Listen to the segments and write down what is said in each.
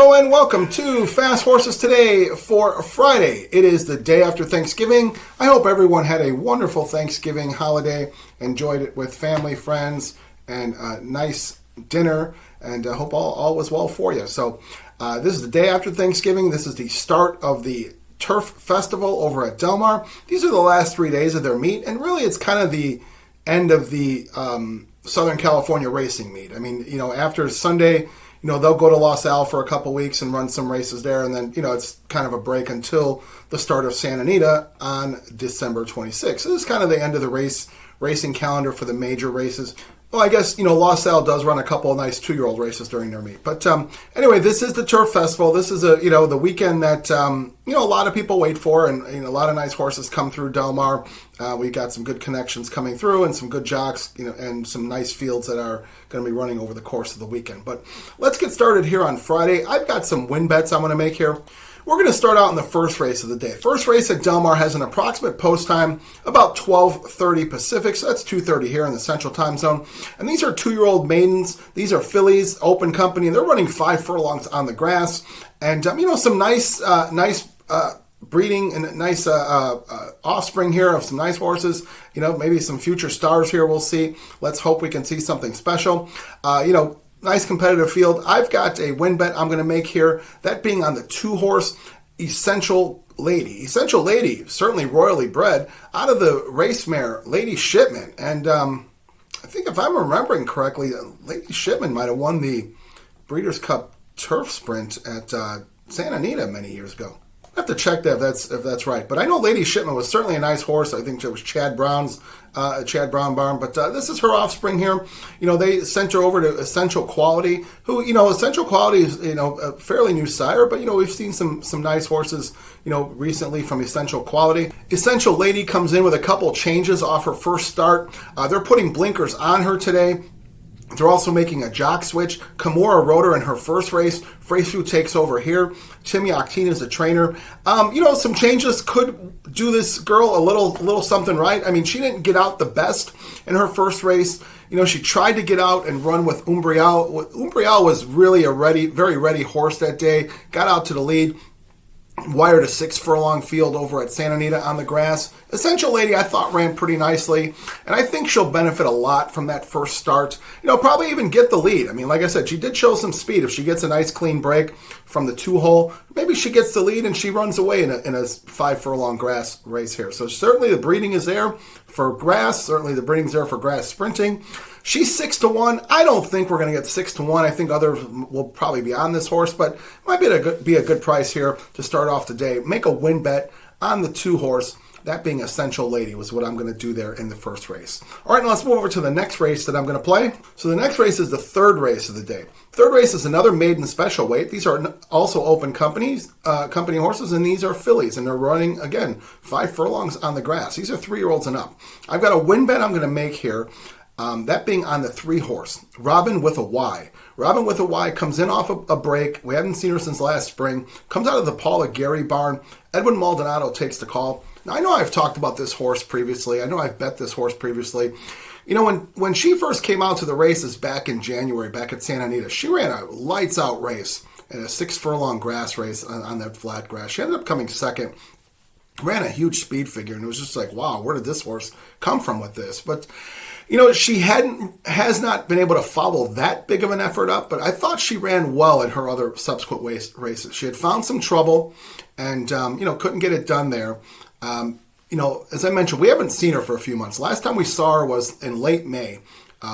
Hello and welcome to Fast Horses Today for Friday. It is the day after Thanksgiving. I hope everyone had a wonderful Thanksgiving holiday, enjoyed it with family, friends, and a nice dinner, and I hope all was well for you. So this is the day after Thanksgiving. This is the start of the Turf Festival over at Del Mar. These are the last 3 days of their meet, and really it's kind of the end of the Southern California racing meet. I mean, after Sunday, they'll go to Los Al for a couple weeks and run some races there, and then, it's kind of a break until the start of Santa Anita on December 26th. So this is kind of the end of the racing calendar for the major races. Well, I guess, Los Al does run a couple of nice 2-year-old races during their meet. But anyway, this is the Turf Festival. This is, the weekend that, a lot of people wait for, and a lot of nice horses come through Del Mar. We got some good connections coming through and some good jocks, and some nice fields that are going to be running over the course of the weekend. But let's get started here on Friday. I've got some win bets I'm going to make here. We're going to start out in the first race of the day. First race at Del Mar has an approximate post time about 12:30 Pacific, so that's 2:30 here in the Central Time Zone. And these are 2-year-old maidens. These are fillies, open company. They're running 5 furlongs on the grass, and some nice breeding and nice offspring here of some nice horses. Maybe some future stars here. We'll see. Let's hope we can see something special. Nice competitive field. I've got a win bet I'm going to make here, that being on the 2-horse Essential Lady. Essential Lady, certainly royally bred, out of the race mare, Lady Shipman. And I think if I'm remembering correctly, Lady Shipman might have won the Breeders' Cup Turf Sprint at Santa Anita many years ago. I have to check that if that's right. But I know Lady Shipman was certainly a nice horse. I think it was Chad Brown barn. But this is her offspring here. They sent her over to Essential Quality, who, Essential Quality is, a fairly new sire. But, we've seen some nice horses, recently from Essential Quality. Essential Lady comes in with a couple changes off her first start. They're putting blinkers on her today. They're also making a jock switch. Kimura rode her in her first race. Freysu takes over here. Tim Yakteen is the trainer. Some changes could do this girl a little something right. I mean, she didn't get out the best in her first race. She tried to get out and run with Umbriel. Umbriel was really a very ready horse that day. Got out to the lead. Wired a 6-furlong field over at Santa Anita on the grass. Essential Lady, I thought, ran pretty nicely, and I think she'll benefit a lot from that first start. Probably even get the lead. I mean, like I said, she did show some speed. If she gets a nice clean break from the 2-hole, maybe she gets the lead and she runs away in a 5-furlong grass race here. So certainly the breeding is there for grass. Certainly the breeding's there for grass sprinting. She's 6-1. I don't think we're going to get 6-1. I think others will probably be on this horse, but it might be a good price here to start off the day. Make a win bet on the 2-horse. That being Essential Lady was what I'm going to do there in the first race. All right, now let's move over to the next race that I'm going to play. So the next race is the third race of the day. Third race is another maiden special weight. These are also open company horses, and these are fillies, and they're running, again, 5 furlongs on the grass. These are 3-year-olds and up. I've got a win bet I'm going to make here. That being on the 3-horse, Robin with a Y. Robin with a Y comes in off a break. We haven't seen her since last spring. Comes out of the Paula Gary barn. Edwin Maldonado takes the call. Now, I know I've talked about this horse previously. I know I've bet this horse previously. When she first came out to the races back in January, back at Santa Anita, she ran a lights-out race in a 6-furlong grass race on that flat grass. She ended up coming second. Ran a huge speed figure, and it was just like, wow, where did this horse come from with this? But she has not been able to follow that big of an effort up, but I thought she ran well in her other subsequent races. She had found some trouble and, couldn't get it done there. As I mentioned, we haven't seen her for a few months. Last time we saw her was in late May,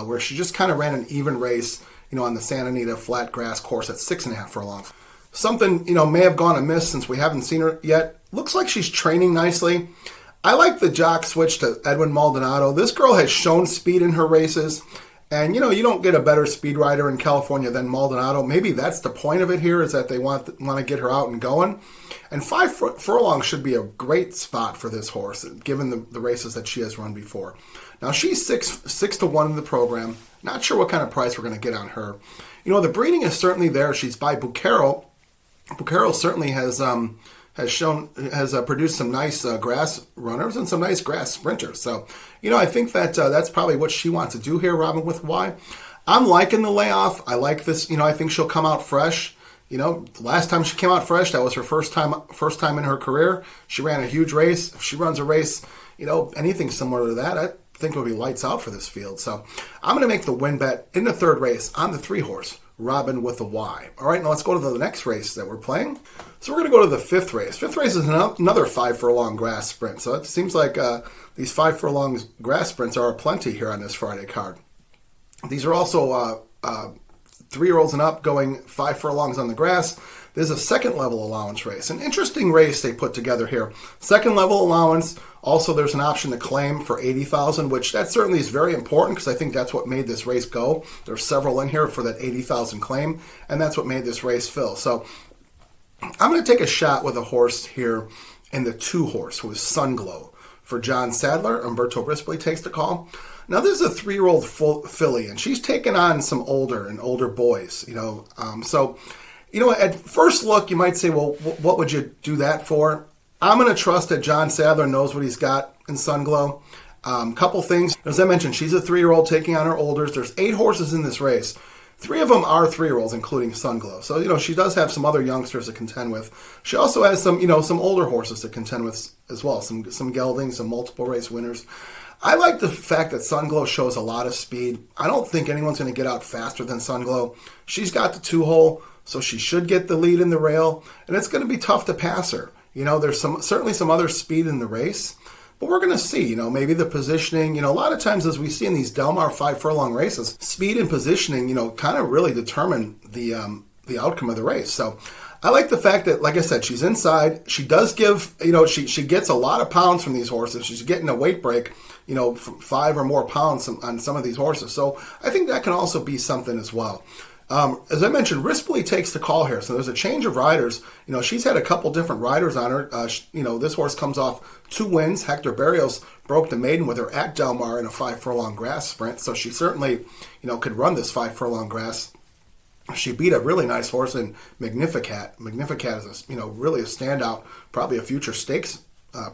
where she just kind of ran an even race, on the Santa Anita flat grass course at 6.5 furlongs. Something, may have gone amiss since we haven't seen her yet. Looks like she's training nicely. I like the jock switch to Edwin Maldonado. This girl has shown speed in her races. And, you don't get a better speed rider in California than Maldonado. Maybe that's the point of it here, is that they want to get her out and going. And 5 furlongs should be a great spot for this horse, given the races that she has run before. Now, she's 6-1 in the program. Not sure what kind of price we're going to get on her. The breeding is certainly there. She's by Bucaro. Bucaro certainly has produced some nice grass runners and some nice grass sprinters. So, I think that that's probably what she wants to do here, Robin with Y. I'm liking the layoff. I like this. I think she'll come out fresh. The last time she came out fresh, that was her first time in her career. She ran a huge race. If she runs a race, anything similar to that, I think it would be lights out for this field. So I'm going to make the win bet in the third race on the 3-horse, Robin with a Y. All right, now let's go to the next race that we're playing. So we're going to go to the 5th race. 5th race is another 5 furlong grass sprint. So it seems like these 5 furlong grass sprints are plenty here on this Friday card. These are also 3-year-olds and up going 5 furlongs on the grass. There's a second level allowance race. An interesting race they put together here. Second level allowance. Also, there's an option to claim for $80,000, which that certainly is very important because I think that's what made this race go. There's several in here for that $80,000 claim, and that's what made this race fill. So I'm going to take a shot with a horse here in the 2-horse, who is Sunglow. For John Sadler, Umberto Rispoli takes the call. Now, this is a 3-year-old filly, and she's taken on some older boys, at first look, you might say, well, what would you do that for? I'm going to trust that John Sadler knows what he's got in Sunglow. Couple things. As I mentioned, she's a 3-year-old taking on her olders. There's 8 horses in this race. 3 of them are 3-year-olds, including Sunglow. So, she does have some other youngsters to contend with. She also has some older horses to contend with as well. Some geldings, some multiple race winners. I like the fact that Sunglow shows a lot of speed. I don't think anyone's going to get out faster than Sunglow. She's got the 2-hole, so she should get the lead in the rail, and it's going to be tough to pass her. There's certainly some other speed in the race, but we're going to see, maybe the positioning. A lot of times as we see in these Del Mar 5 furlong races, speed and positioning, kind of really determine the outcome of the race. So I like the fact that, like I said, she's inside. She does give, she gets a lot of pounds from these horses. She's getting a weight break, from 5 or more pounds on some of these horses. So I think that can also be something as well. As I mentioned, Rispoli takes the call here. So there's a change of riders. She's had a couple different riders on her. This horse comes off 2 wins. Hector Barrios broke the maiden with her at Del Mar in a 5 furlong grass sprint. So she certainly, could run this 5 furlong grass. She beat a really nice horse in Magnificat. Magnificat is really a standout, probably a future stakes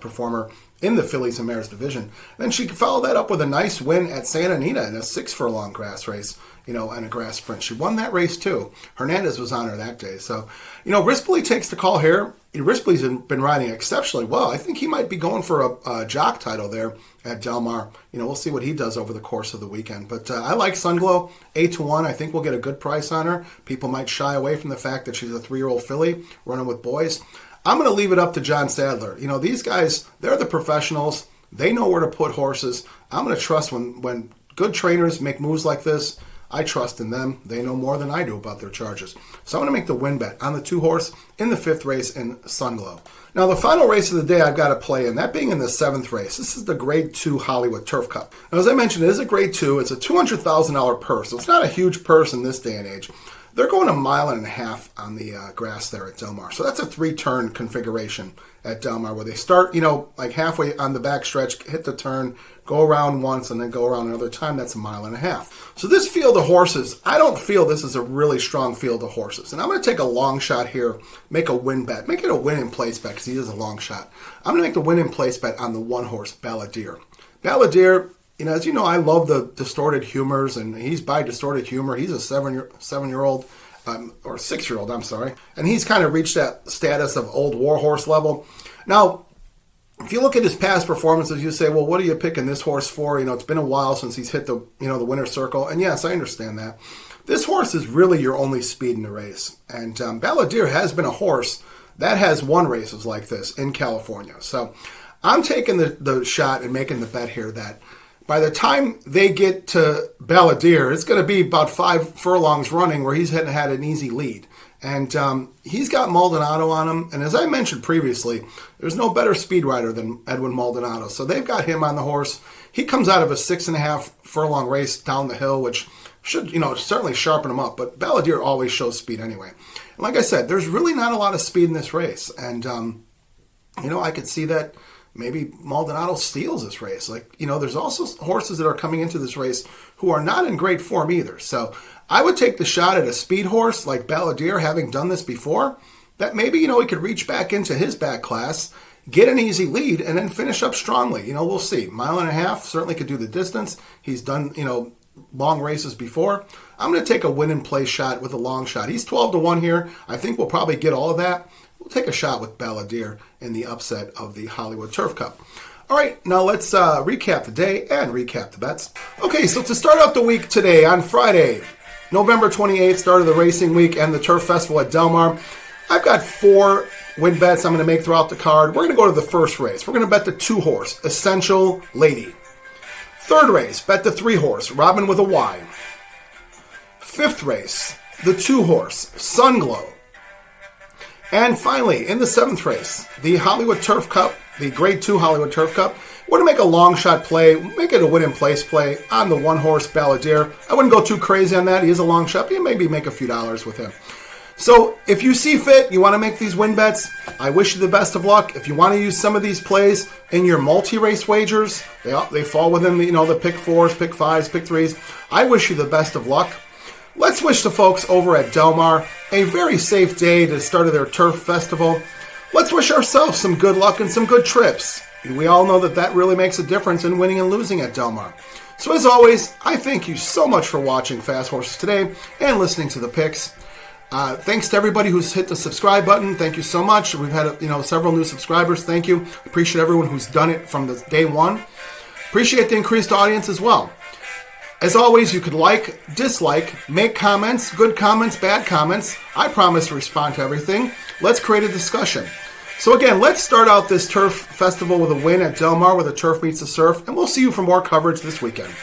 performer in the fillies and mares division. And then she followed that up with a nice win at Santa Anita in a 6 furlong grass race, and a grass sprint. She won that race too. Hernandez was on her that day. So, Rispoli takes the call here. Rispoli's been riding exceptionally well. I think he might be going for a jock title there at Del Mar. We'll see what he does over the course of the weekend. But I like Sunglow, 8-1. I think we'll get a good price on her. People might shy away from the fact that she's a 3-year-old filly running with boys. I'm going to leave it up to John Sadler. These guys, they're the professionals. They know where to put horses. I'm going to trust when good trainers make moves like this. I trust in them. They know more than I do about their charges. So I'm going to make the win bet on the 2-horse in the 5th race in Sunglow. Now, the final race of the day I've got to play in, that being in the 7th race. This is the Grade 2 Hollywood Turf Cup. Now, as I mentioned, it is a Grade 2. It's a $200,000 purse, so it's not a huge purse in this day and age. They're going 1.5 miles on the grass there at Del Mar. So that's a 3-turn configuration at Del Mar where they start, like halfway on the back stretch, hit the turn, go around once, and then go around another time. That's 1.5 miles. So this field of horses, I don't feel this is a really strong field of horses. And I'm going to take a long shot here, make a win bet. Make it a win in place bet because he is a long shot. I'm going to make the win in place bet on the 1-horse Balladeer. Balladeer, as you know, I love the distorted humors, and he's by distorted humor. He's a 7-year-old, or 6-year-old, I'm sorry. And he's kind of reached that status of old warhorse level. Now, if you look at his past performances, you say, well, what are you picking this horse for? It's been a while since he's hit the winner's circle. And yes, I understand that. This horse is really your only speed in the race. And Balladeer has been a horse that has won races like this in California. So I'm taking the shot and making the bet here that by the time they get to Balladeer, it's going to be about 5 furlongs running where he's had an easy lead. And he's got Maldonado on him. And as I mentioned previously, there's no better speed rider than Edwin Maldonado. So they've got him on the horse. He comes out of a 6.5 furlong race down the hill, which should, certainly sharpen him up. But Balladeer always shows speed anyway. And like I said, there's really not a lot of speed in this race. And, I could see that maybe Maldonado steals this race. There's also horses that are coming into this race who are not in great form either. So I would take the shot at a speed horse like Balladeer, having done this before, that maybe, he could reach back into his back class, get an easy lead, and then finish up strongly. We'll see. 1.5 miles certainly could do the distance. He's done, long races before. I'm going to take a win and play shot with a long shot. He's 12-1 here. I think we'll probably get all of that. We'll take a shot with Balladeer in the upset of the Hollywood Turf Cup. All right, now let's recap the day and recap the bets. Okay, so to start out the week today, on Friday, November 28th, start of the racing week and the Turf Festival at Del Mar, I've got 4 win bets I'm going to make throughout the card. We're going to go to the first race. We're going to bet the 2-horse, Essential Lady. Third race, bet the 3-horse, Robin with a Y. Fifth race, the 2-horse, Sunglow. And finally, in the 7th race, the Hollywood Turf Cup, the Grade 2 Hollywood Turf Cup. We're going to make a long shot play, make it a win and place play on the 1-horse Balladeer. I wouldn't go too crazy on that. He is a long shot, but you maybe make a few dollars with him. So if you see fit, you want to make these win bets, I wish you the best of luck. If you want to use some of these plays in your multi-race wagers, they fall within the pick 4s, pick 5s, pick 3s. I wish you the best of luck. Let's wish the folks over at Del Mar a very safe day to the start of their Turf Festival. Let's wish ourselves some good luck and some good trips. We all know that really makes a difference in winning and losing at Del Mar. So as always, I thank you so much for watching Fast Horses today and listening to the picks. Thanks to everybody who's hit the subscribe button. Thank you so much. We've had several new subscribers. Thank you. Appreciate everyone who's done it from the day one. Appreciate the increased audience as well. As always, you could like, dislike, make comments, good comments, bad comments. I promise to respond to everything. Let's create a discussion. So again, let's start out this Turf Festival with a win at Del Mar where the turf meets the surf, and we'll see you for more coverage this weekend.